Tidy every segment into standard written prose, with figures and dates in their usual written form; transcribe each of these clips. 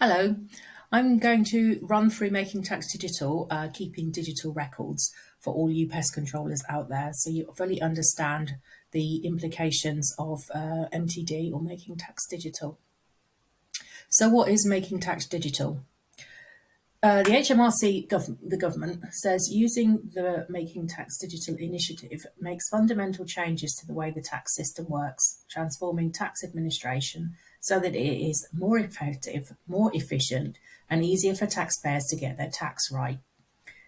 Hello, I'm going to run through Making Tax Digital, keeping digital records for all you pest controllers out there so you fully understand the implications of MTD or Making Tax Digital. So what is Making Tax Digital? The HMRC, the government, says using the Making Tax Digital initiative makes fundamental changes to the way the tax system works, transforming tax administration so that it is more effective, more efficient, and easier for taxpayers to get their tax right.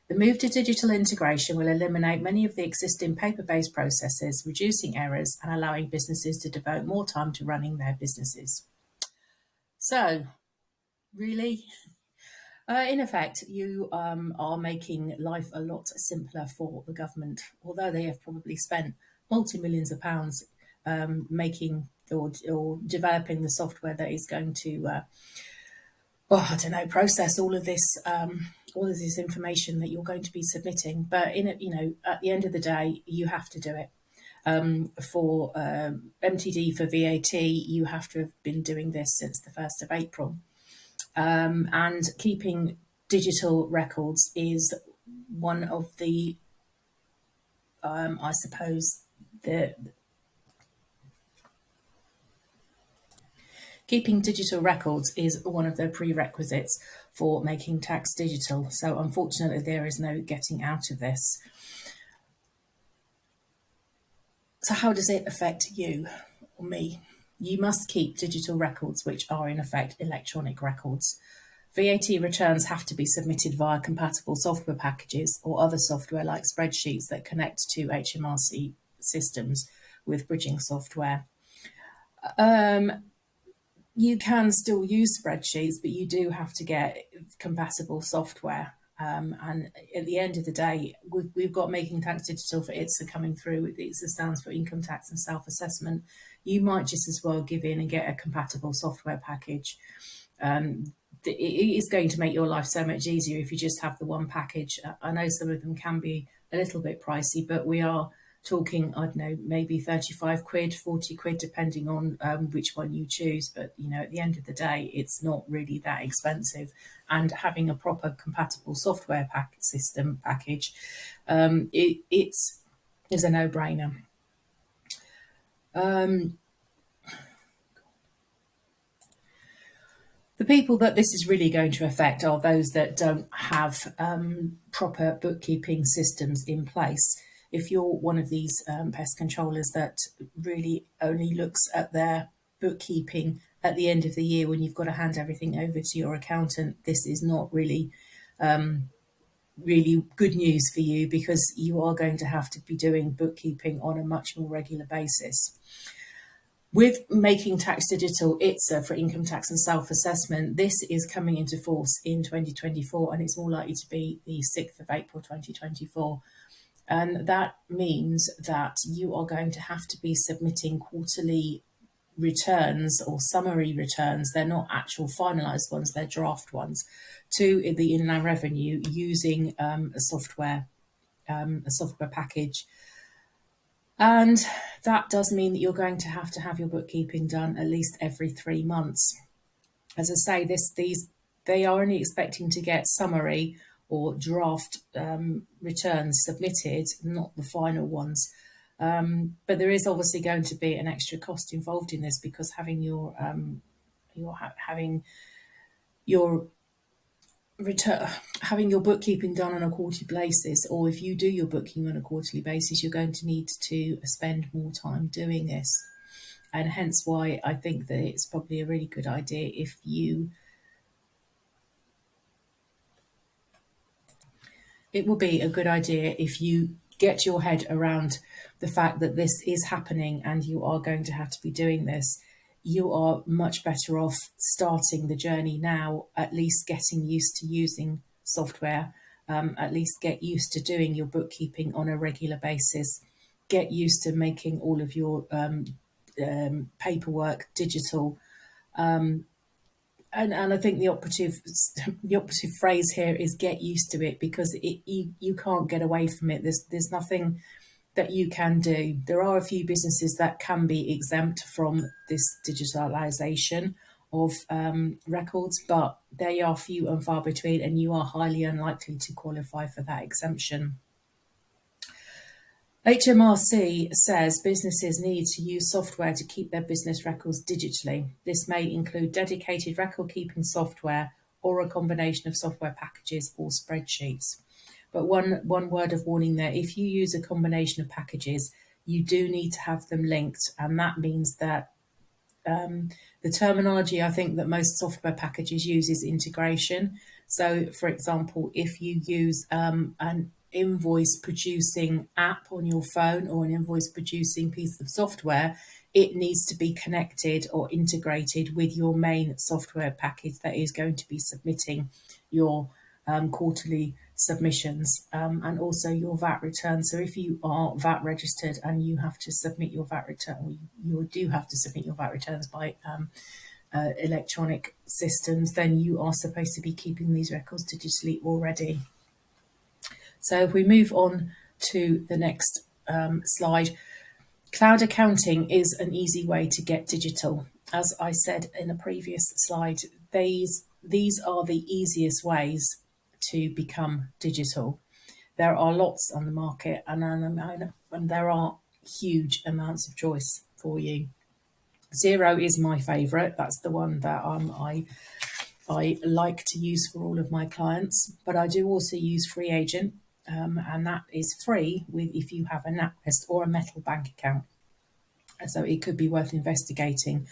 The move to digital integration will eliminate many of the existing paper-based processes, reducing errors and allowing businesses to devote more time to running their businesses. So, really? In effect, you are making life a lot simpler for the government, although they have probably spent multi-millions of pounds making or developing the software that is going to, process all of this information that you're going to be submitting. But at the end of the day, you have to do it. For MTD for VAT, you have to have been doing this since the 1st of April. And keeping digital records is one of the, I suppose, the keeping digital records is one of the prerequisites for making tax digital. So unfortunately, there is no getting out of this. So how does it affect you or me? You must keep digital records, which are in effect electronic records. VAT returns have to be submitted via compatible software packages or other software like spreadsheets that connect to HMRC systems with bridging software. You can still use spreadsheets, but you do have to get compatible software. And at the end of the day, we've got Making Tax Digital for ITSA coming through. ITSA stands for Income Tax and Self-Assessment. You might just as well give in and get a compatible software package. It is going to make your life so much easier if you just have the one package. I know some of them can be a little bit pricey, but we are talking, I don't know, maybe 35 quid, 40 quid, depending on which one you choose. But, at the end of the day, it's not really that expensive. And having a proper compatible software package, it's a no-brainer. The people that this is really going to affect are those that don't have proper bookkeeping systems in place. If you're one of these pest controllers that really only looks at their bookkeeping at the end of the year when you've got to hand everything over to your accountant, this is not really good news for you, because you are going to have to be doing bookkeeping on a much more regular basis. With Making Tax Digital ITSA for income tax and self-assessment, this is coming into force in 2024, and it's more likely to be the 6th of April 2024. And that means that you are going to have to be submitting quarterly returns or summary returns. They're not actual finalised ones, they're draft ones, to the Inland Revenue using a software package. And that does mean that you're going to have your bookkeeping done at least every 3 months. As I say, they are only expecting to get summary or draft returns submitted, not the final ones. But there is obviously going to be an extra cost involved in this, because having your having your bookkeeping done on a quarterly basis, or if you do your bookkeeping on a quarterly basis, you're going to need to spend more time doing this. And hence why I think that it's probably a really good idea if you it will be a good idea if you get your head around the fact that this is happening and you are going to have to be doing this. You are much better off starting the journey now, at least getting used to using software, at least get used to doing your bookkeeping on a regular basis, get used to making all of your paperwork digital. And I think the operative phrase here is get used to it, because you can't get away from it. There's nothing that you can do. There are a few businesses that can be exempt from this digitalisation. of records, but they are few and far between, and you are highly unlikely to qualify for that exemption. HMRC says businesses need to use software to keep their business records digitally. This may include dedicated record-keeping software or a combination of software packages or spreadsheets. But one word of warning there, if you use a combination of packages, you do need to have them linked, and that means that the terminology I think that most software packages use is integration. So, for example, if you use an invoice producing app on your phone or an invoice producing piece of software, it needs to be connected or integrated with your main software package that is going to be submitting your quarterly submissions and also your VAT return. So if you are VAT registered and you have to submit your VAT return, or you do have to submit your VAT returns by electronic systems, then you are supposed to be keeping these records digitally already. So if we move on to the next slide, cloud accounting is an easy way to get digital. As I said in a previous slide, these are the easiest ways to become digital. There are lots on the market, and there are huge amounts of choice for you. Xero is my favourite. That's the one that I like to use for all of my clients. But I do also use Free Agent, and that is free if you have a NatWest or a Metal bank account. So it could be worth investigating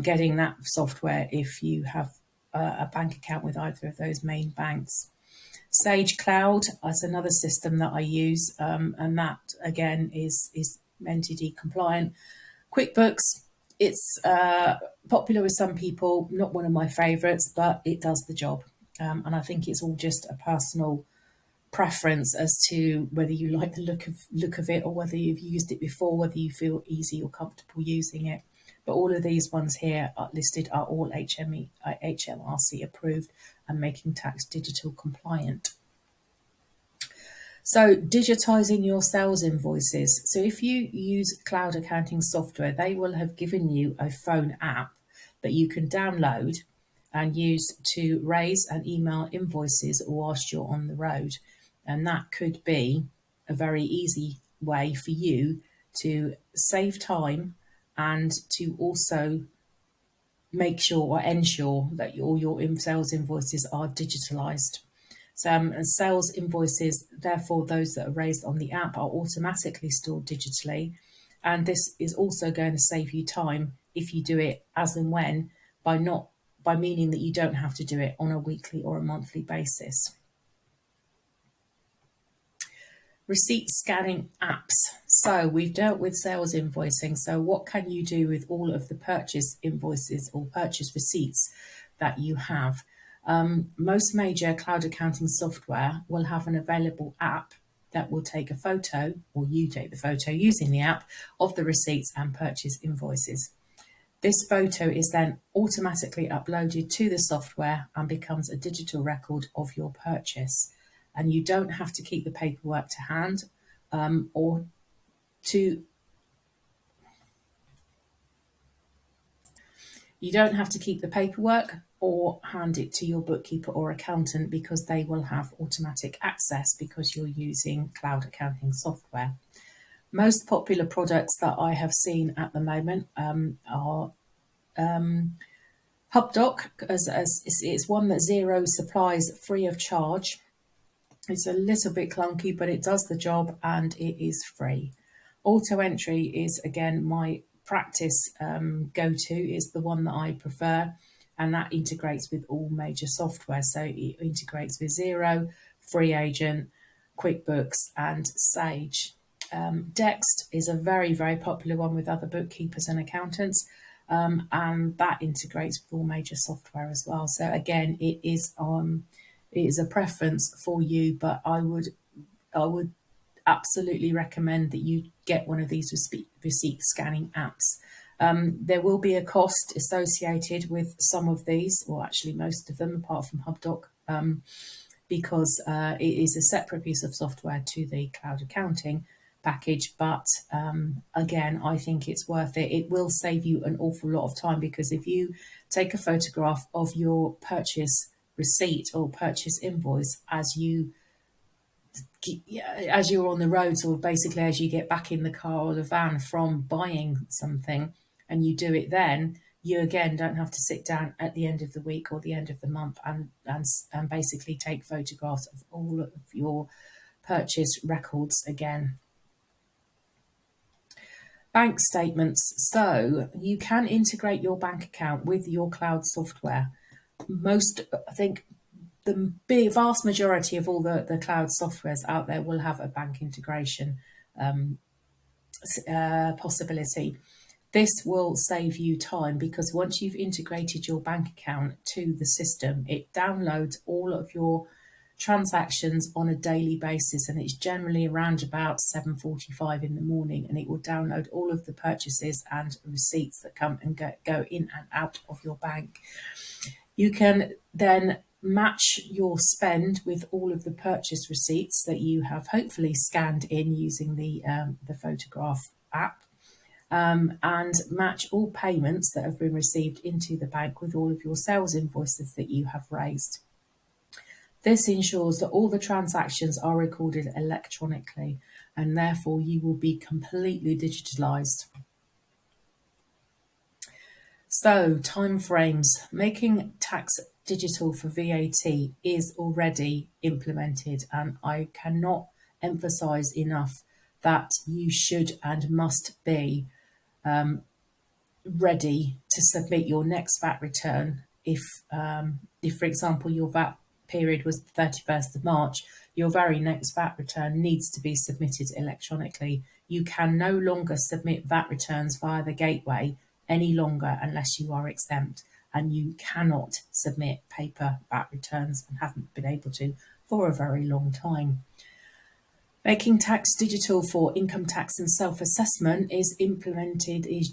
getting that software if you have a bank account with either of those main banks. Sage Cloud is another system that I use, and that again is NTD compliant. QuickBooks, it's popular with some people, not one of my favourites, but it does the job. And I think it's all just a personal preference as to whether you like the look of it or whether you've used it before, whether you feel easy or comfortable using it. But all of these ones here are listed are all HMRC approved and Making Tax Digital compliant. So digitizing your sales invoices. So if you use cloud accounting software, they will have given you a phone app that you can download and use to raise and email invoices whilst you're on the road. And that could be a very easy way for you to save time and to also make sure or ensure that all your sales invoices are digitalized. So sales invoices, therefore those that are raised on the app, are automatically stored digitally. And this is also going to save you time if you do it as and when, by meaning that you don't have to do it on a weekly or a monthly basis. Receipt scanning apps. So we've dealt with sales invoicing. So what can you do with all of the purchase invoices or purchase receipts that you have? Most major cloud accounting software will have an available app that will take a photo, or you take the photo using the app, of the receipts and purchase invoices. This photo is then automatically uploaded to the software and becomes a digital record of your purchase. And you don't have to keep the paperwork to hand You don't have to keep the paperwork or hand it to your bookkeeper or accountant, because they will have automatic access because you're using cloud accounting software. Most popular products that I have seen at the moment are HubDoc, as it's one that Xero supplies free of charge. It's a little bit clunky, but it does the job and it is free. Auto Entry is, again, my practice go-to, is the one that I prefer, and that integrates with all major software. So it integrates with Xero, Free Agent, QuickBooks and Sage. Dext is a very, very popular one with other bookkeepers and accountants, and that integrates with all major software as well. So again, it is a preference for you, but I would absolutely recommend that you get one of these receipt scanning apps. There will be a cost associated with some of these, or actually most of them, apart from HubDoc, because it is a separate piece of software to the cloud accounting. package, but again, I think it's worth it. It will save you an awful lot of time, because if you take a photograph of your purchase receipt or purchase invoice as you're on the road, sort of basically as you get back in the car or the van from buying something, and you do it then, you again don't have to sit down at the end of the week or the end of the month and basically take photographs of all of your purchase records again. Bank statements. So you can integrate your bank account with your cloud software. I think the vast majority of all the cloud softwares out there will have a bank integration possibility. This will save you time, because once you've integrated your bank account to the system, it downloads all of your transactions on a daily basis, and it's generally around about 7:45 in the morning, and it will download all of the purchases and receipts that come and go in and out of your bank. You can then match your spend with all of the purchase receipts that you have hopefully scanned in using the photograph app, and match all payments that have been received into the bank with all of your sales invoices that you have raised. This ensures that all the transactions are recorded electronically, and therefore you will be completely digitalised. So, timeframes. Making tax digital for VAT is already implemented, and I cannot emphasise enough that you should and must be ready to submit your next VAT return. If, for example, your VAT period was the 31st of March, your very next VAT return needs to be submitted electronically. You can no longer submit VAT returns via the gateway any longer unless you are exempt, and you cannot submit paper VAT returns and haven't been able to for a very long time. Making tax digital for income tax and self-assessment is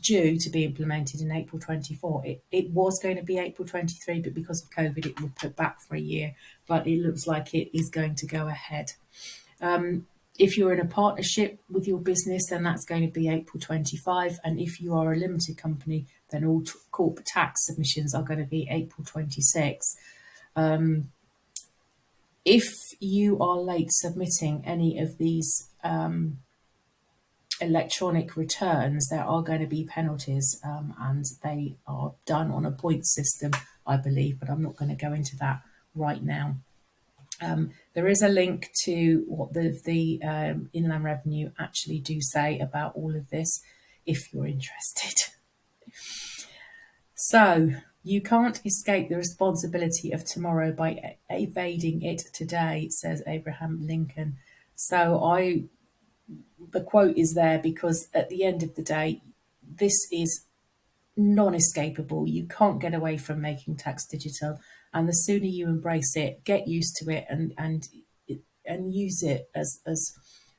due to be implemented in April 24. It was going to be April 23, but because of COVID, it was put back for a year, but it looks like it is going to go ahead. If you're in a partnership with your business, then that's going to be April 25. And if you are a limited company, then all corporate tax submissions are going to be April 26. If you are late submitting any of these electronic returns, there are going to be penalties, and they are done on a point system, I believe, but I'm not going to go into that right now. There is a link to what the Inland Revenue actually do say about all of this, if you're interested. So, you can't escape the responsibility of tomorrow by evading it today, says Abraham Lincoln. So the quote is there because at the end of the day, this is non-escapable. You can't get away from making tax digital, and the sooner you embrace it, get used to it, and use it as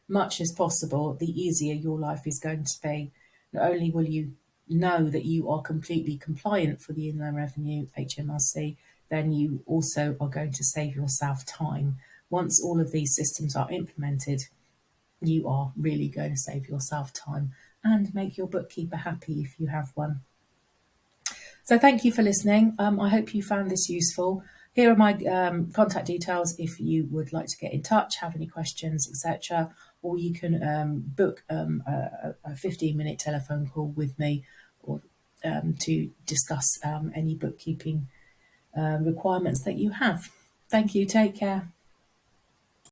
much as possible, the easier your life is going to be. Not only will you know that you are completely compliant for the Inland Revenue HMRC, then you also are going to save yourself time. Once all of these systems are implemented, you are really going to save yourself time and make your bookkeeper happy if you have one. So thank you for listening. I hope you found this useful. Here are my contact details if you would like to get in touch, have any questions, etc. Or you can book a 15-minute telephone call with me, or to discuss any bookkeeping requirements that you have. Thank you. Take care.